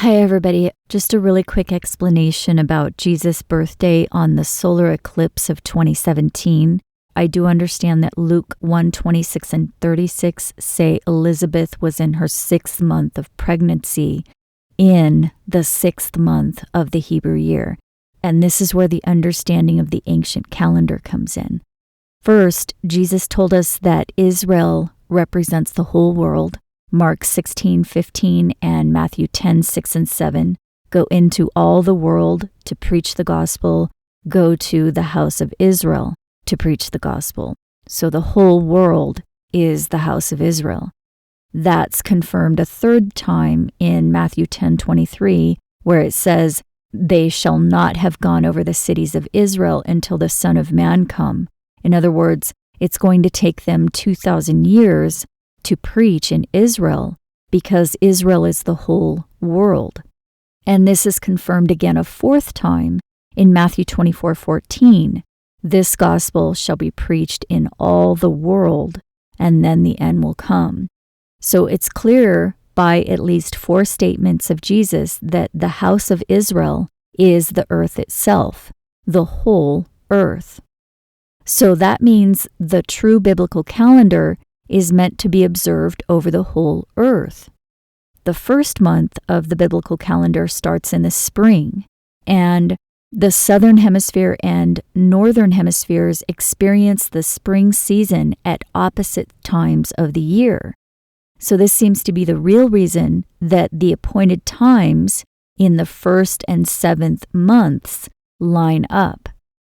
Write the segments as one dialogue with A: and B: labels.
A: Hi, everybody. Just a really quick explanation about Jesus' birthday on the solar eclipse of 2017. I do understand that Luke 1:26 and 36 say Elizabeth was in her 6th month of pregnancy in the 6th month of the Hebrew year. And this is where the understanding of the ancient calendar comes in. First, Jesus told us that Israel represents the whole world. Mark 16:15 and Matthew 10:6 and 7 go into all the world to preach the gospel, go to the house of Israel to preach the gospel. So the whole world is the house of Israel. That's confirmed a third time in Matthew 10:23, where it says, "They shall not have gone over the cities of Israel until the Son of Man come." In other words, it's going to take them 2,000 years to preach in Israel, because Israel is the whole world. And this is confirmed again a fourth time in Matthew 24:14. This gospel shall be preached in all the world, and then the end will come. So it's clear by at least 4 statements of Jesus that the house of Israel is the earth itself, the whole earth. So that means the true biblical calendar is meant to be observed over the whole earth. The first month of the biblical calendar starts in the spring, and the southern hemisphere and northern hemispheres experience the spring season at opposite times of the year. So this seems to be the real reason that the appointed times in the 1st and 7th months line up.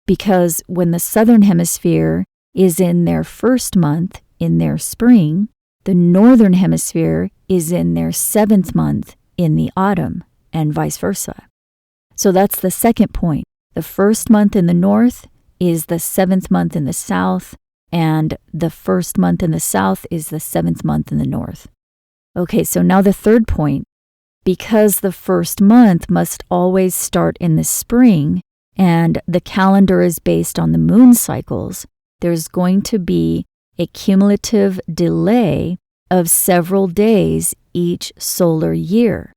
A: Because when the southern hemisphere is in their 1st month, in their spring, the northern hemisphere is in their 7th month in the autumn, and vice versa. So that's the second point. The 1st month in the north is the 7th month in the south, and the 1st month in the south is the 7th month in the north. Okay, so now the third point. Because the 1st month must always start in the spring, and the calendar is based on the moon cycles, there's going to be a cumulative delay of several days each solar year.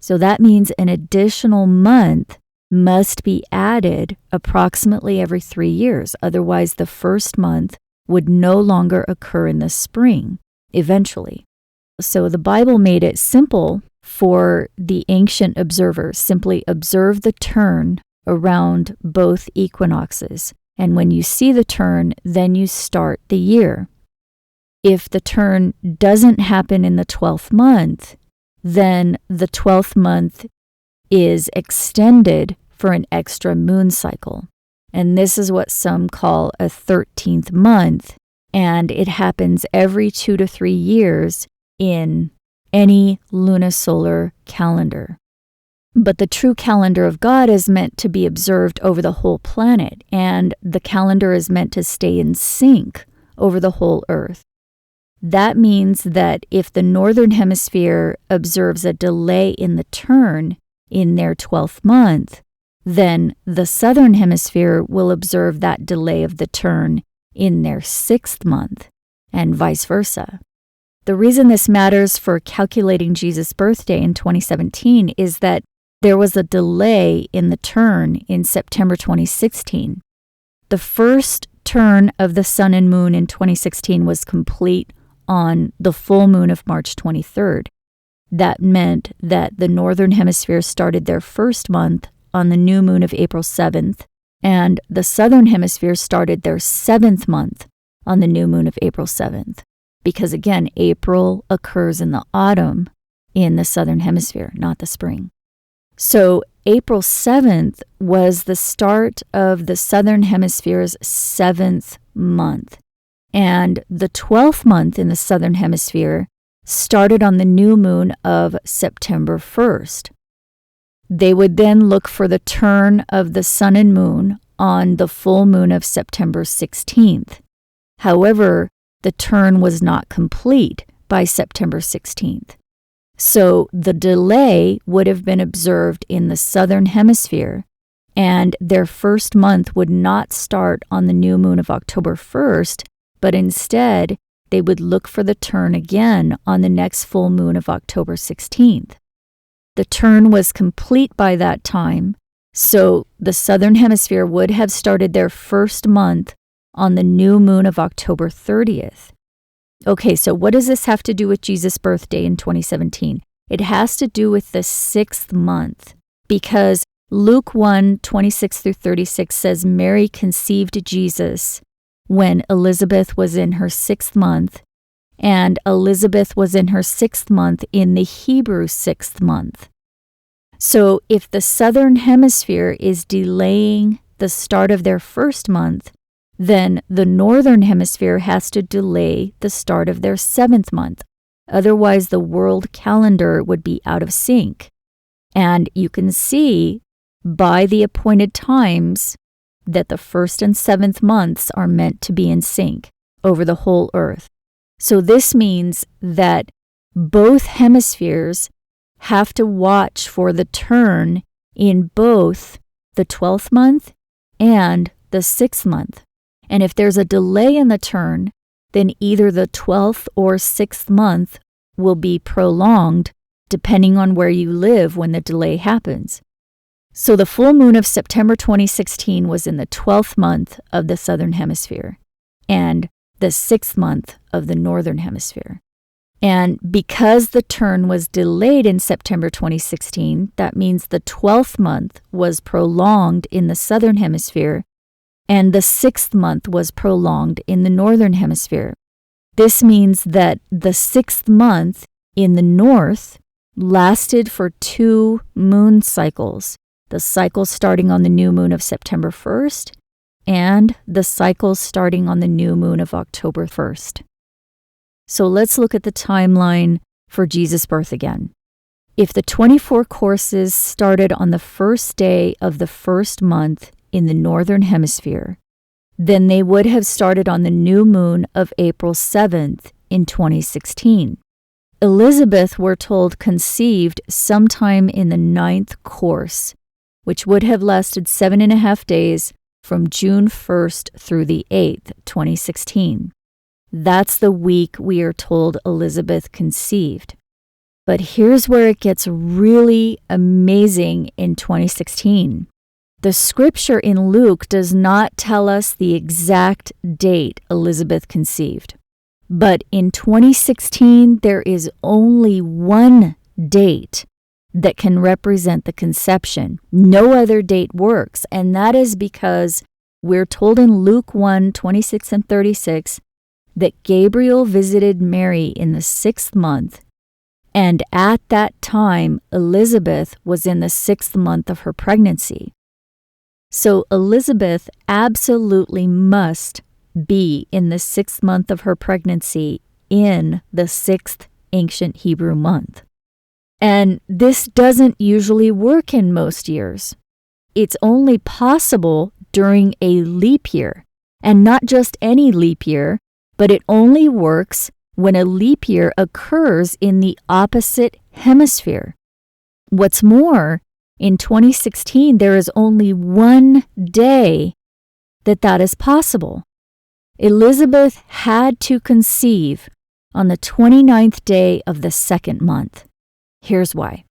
A: So that means an additional month must be added approximately every 3 years. Otherwise, the 1st month would no longer occur in the spring, eventually. So the Bible made it simple for the ancient observers. Simply observe the turn around both equinoxes. And when you see the turn, then you start the year. If the turn doesn't happen in the 12th month, then the 12th month is extended for an extra moon cycle. And this is what some call a 13th month. And it happens every 2 to 3 years in any lunisolar calendar. But the true calendar of God is meant to be observed over the whole planet, and the calendar is meant to stay in sync over the whole earth. That means that if the northern hemisphere observes a delay in the turn in their 12th month, then the southern hemisphere will observe that delay of the turn in their 6th month, and vice versa. The reason this matters for calculating Jesus' birthday in 2017 is that there was a delay in the turn in September 2016. The first turn of the sun and moon in 2016 was complete on the full moon of March 23rd. That meant that the northern hemisphere started their 1st month on the new moon of April 7th, and the southern hemisphere started their 7th month on the new moon of April 7th. Because again, April occurs in the autumn in the southern hemisphere, not the spring. So April 7th was the start of the southern hemisphere's 7th month. And the 12th month in the southern hemisphere started on the new moon of September 1st. They would then look for the turn of the sun and moon on the full moon of September 16th. However, the turn was not complete by September 16th. So the delay would have been observed in the southern hemisphere, and their 1st month would not start on the new moon of October 1st, but instead they would look for the turn again on the next full moon of October 16th. The turn was complete by that time, so the Southern Hemisphere would have started their first month on the new moon of October 30th. Okay, so what does this have to do with Jesus' birthday in 2017? It has to do with the 6th month, because Luke 1:26-36 says Mary conceived Jesus when Elizabeth was in her 6th month, and Elizabeth was in her 6th month in the Hebrew 6th month. So if the Southern Hemisphere is delaying the start of their first month, then the Northern Hemisphere has to delay the start of their 7th month. Otherwise, the world calendar would be out of sync. And you can see by the appointed times that the 1st and 7th months are meant to be in sync over the whole earth. So this means that both hemispheres have to watch for the turn in both the 12th month and the 6th month. And if there's a delay in the turn, then either the 12th or 6th month will be prolonged depending on where you live when the delay happens. So the full moon of September 2016 was in the 12th month of the Southern Hemisphere and the 6th month of the Northern Hemisphere. And because the turn was delayed in September 2016, that means the 12th month was prolonged in the Southern Hemisphere and the 6th month was prolonged in the Northern Hemisphere. This means that the 6th month in the North lasted for 2 moon cycles, the cycle starting on the new moon of September 1st and the cycle starting on the new moon of October 1st. So let's look at the timeline for Jesus' birth again. If the 24 courses started on the first day of the first month in the Northern Hemisphere, then they would have started on the new moon of April 7th in 2016. Elizabeth, we're told, conceived sometime in the 9th course, which would have lasted 7.5 days from June 1st through the 8th, 2016. That's the week we are told Elizabeth conceived. But here's where it gets really amazing in 2016. The scripture in Luke does not tell us the exact date Elizabeth conceived. But in 2016, there is only one date that can represent the conception. No other date works, and that is because we're told in Luke 1:26-36 that Gabriel visited Mary in the 6th month, and at that time, Elizabeth was in the 6th month of her pregnancy. So Elizabeth absolutely must be in the 6th month of her pregnancy in the 6th ancient Hebrew month. And this doesn't usually work in most years. It's only possible during a leap year, and not just any leap year, but it only works when a leap year occurs in the opposite hemisphere. What's more, in 2016, there is only one day that is possible. Elizabeth had to conceive on the 29th day of the 2nd month. Here's why.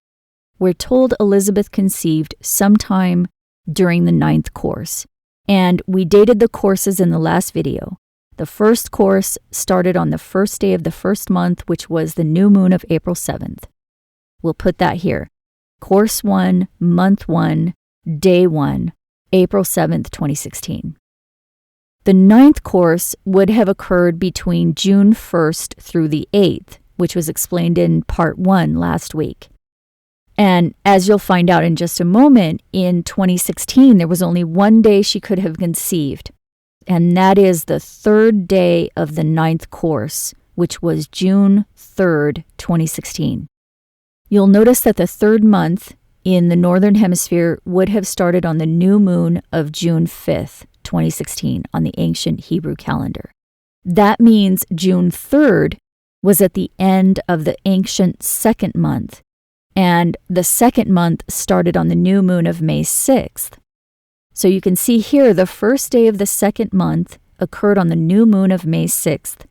A: We're told Elizabeth conceived sometime during the 9th course, and we dated the courses in the last video. The first course started on the first day of the first month, which was the new moon of April 7th. We'll put that here. Course 1, month 1, day 1, April 7th, 2016. The 9th course would have occurred between June 1st through the 8th, which was explained in part 1 last week. And as you'll find out in just a moment, in 2016, there was only one day she could have conceived, and that is the 3rd day of the 9th course, which was June 3rd, 2016. You'll notice that the 3rd month in the Northern Hemisphere would have started on the new moon of June 5th, 2016, on the ancient Hebrew calendar. That means June 3rd was at the end of the ancient 2nd month, and the 2nd month started on the new moon of May 6th. So you can see here the first day of the 2nd month occurred on the new moon of May 6th,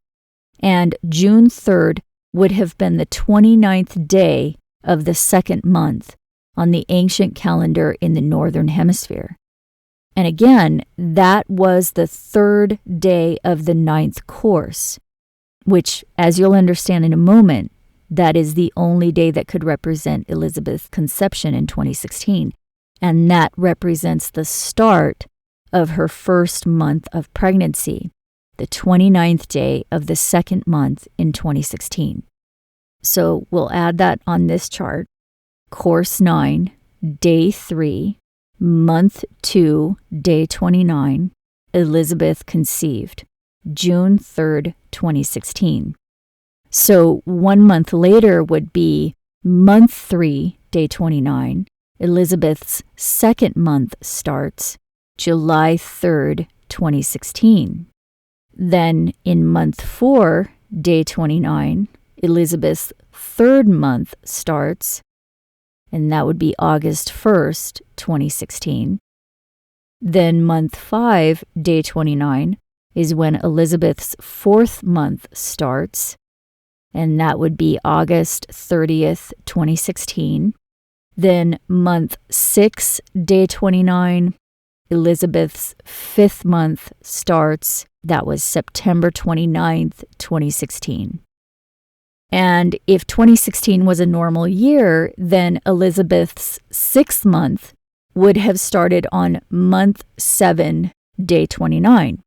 A: and June 3rd would have been the 29th day of the second month on the ancient calendar in the Northern Hemisphere. And again, that was the third day of the ninth course, which, as you'll understand in a moment, that is the only day that could represent Elizabeth's conception in 2016. And that represents the start of her first month of pregnancy, the 29th day of the second month in 2016. So we'll add that on this chart. Course 9, day 3, month 2, day 29, Elizabeth conceived, June 3rd, 2016. So 1 month later would be month 3, day 29. Elizabeth's second month starts July 3rd, 2016. Then in month 4, day 29, Elizabeth's third month starts, and that would be August 1st, 2016. Then month 5, day 29, is when Elizabeth's fourth month starts, and that would be August 30th, 2016. Then month 6, day 29, Elizabeth's fifth month starts. That was September 29th, 2016. And if 2016 was a normal year, then Elizabeth's sixth month would have started on month 7, day 29.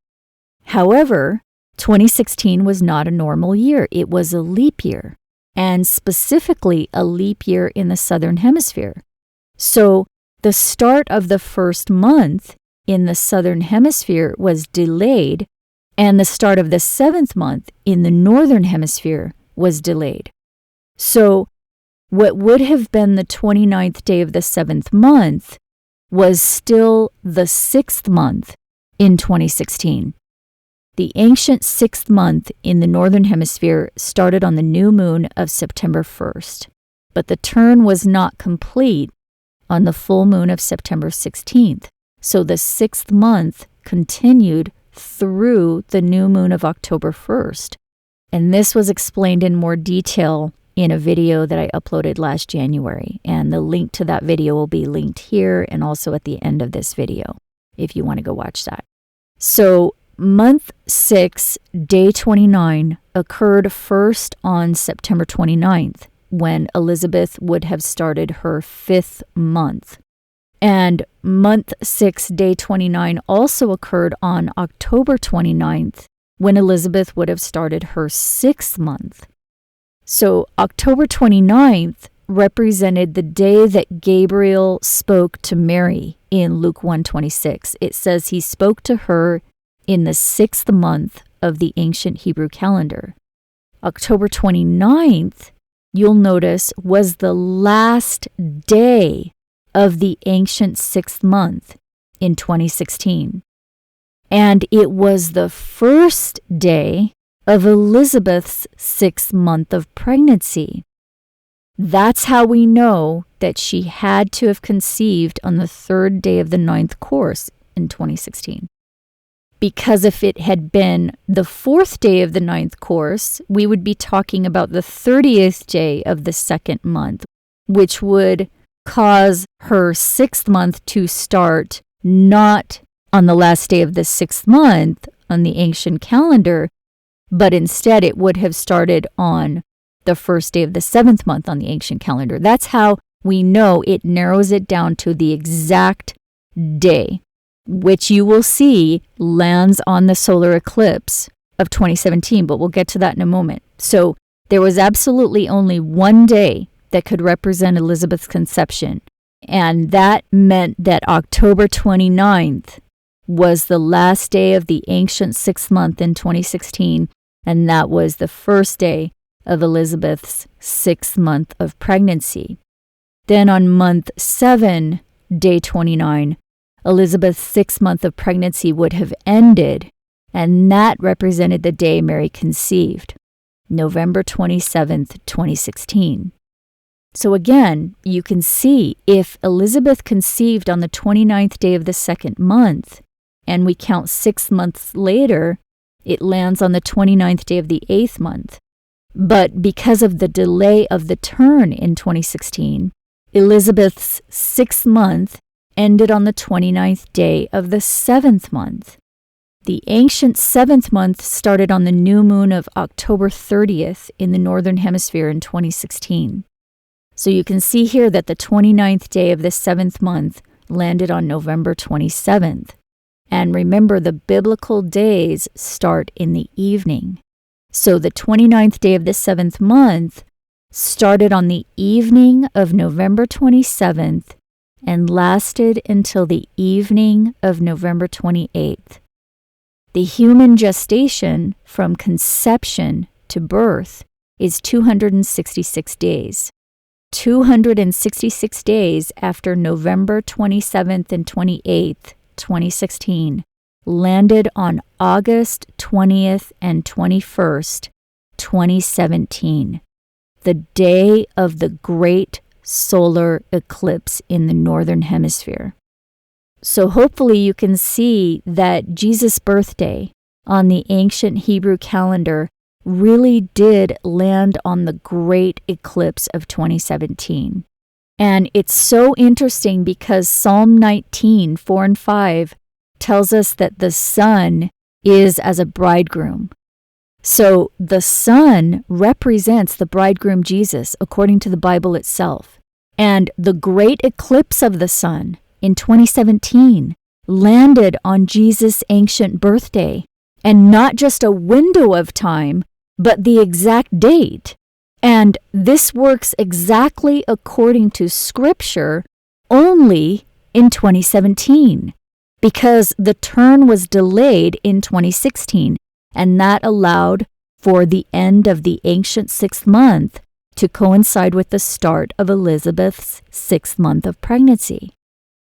A: However, 2016 was not a normal year. It was a leap year, and specifically a leap year in the Southern Hemisphere. So the start of the first month in the Southern Hemisphere was delayed, and the start of the seventh month in the Northern Hemisphere was delayed. So what would have been the 29th day of the seventh month was still the sixth month in 2016. The ancient sixth month in the Northern Hemisphere started on the new moon of September 1st, but the turn was not complete on the full moon of September 16th. So the sixth month continued through the new moon of October 1st. And this was explained in more detail in a video that I uploaded last January. And the link to that video will be linked here and also at the end of this video, if you want to go watch that. So month 6, day 29, occurred first on September 29th, when Elizabeth would have started her fifth month. And month 6, day 29 also occurred on October 29th, when Elizabeth would have started her sixth month. So October 29th represented the day that Gabriel spoke to Mary in Luke 1:26. It says he spoke to her in the sixth month of the ancient Hebrew calendar. October 29th, you'll notice, was the last day of the ancient sixth month in 2016. And it was the first day of Elizabeth's sixth month of pregnancy. That's how we know that she had to have conceived on the third day of the ninth course in 2016. Because if it had been the fourth day of the ninth course, we would be talking about the 30th day of the second month, which would cause her sixth month to start not on the last day of the sixth month on the ancient calendar, but instead it would have started on the first day of the seventh month on the ancient calendar. That's how we know it narrows it down to the exact day, which you will see lands on the solar eclipse of 2017, but we'll get to that in a moment. So there was absolutely only one day that could represent Elizabeth's conception, and that meant that October 29th was the last day of the ancient sixth month in 2016, and that was the first day of Elizabeth's sixth month of pregnancy. Then on month 7, day 29, Elizabeth's sixth month of pregnancy would have ended, and that represented the day Mary conceived, November 27th, 2016. So again, you can see if Elizabeth conceived on the 29th day of the second month, and we count 6 months later, it lands on the 29th day of the eighth month. But because of the delay of the turn in 2016, Elizabeth's 6th month ended on the 29th day of the 7th month. The ancient 7th month started on the new moon of October 30th in the Northern Hemisphere in 2016. So you can see here that the 29th day of the 7th month landed on November 27th. And remember, the biblical days start in the evening. So the 29th day of the 7th month started on the evening of November 27th and lasted until the evening of November 28th. The human gestation from conception to birth is 266 days. 266 days after November 27th and 28th, 2016, landed on August 20th and 21st, 2017, the day of the great solar eclipse in the Northern Hemisphere. So hopefully you can see that Jesus' birthday on the ancient Hebrew calendar really did land on the great eclipse of 2017. And it's so interesting because Psalm 19, 4 and 5 tells us that the sun is as a bridegroom. So the sun represents the bridegroom Jesus according to the Bible itself. And the great eclipse of the sun in 2017 landed on Jesus' ancient birthday, and not just a window of time, but the exact date. And this works exactly according to Scripture only in 2017, because the turn was delayed in 2016, and that allowed for the end of the ancient 6th month to coincide with the start of Elizabeth's 6th month of pregnancy.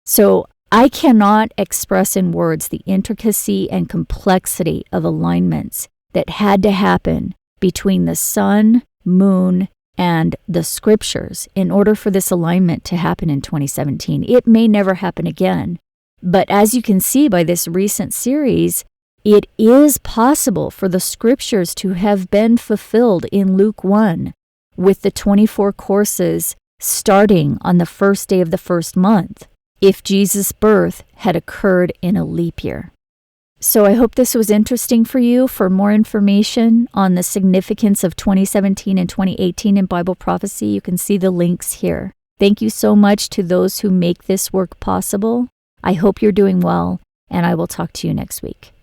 A: So I cannot express in words the intricacy and complexity of alignments that had to happen between the sun, moon, and the Scriptures in order for this alignment to happen in 2017. It may never happen again, but as you can see by this recent series, it is possible for the Scriptures to have been fulfilled in Luke 1, with the 24 courses starting on the first day of the first month, if Jesus' birth had occurred in a leap year. So I hope this was interesting for you. For more information on the significance of 2017 and 2018 in Bible prophecy, you can see the links here. Thank you so much to those who make this work possible. I hope you're doing well, and I will talk to you next week.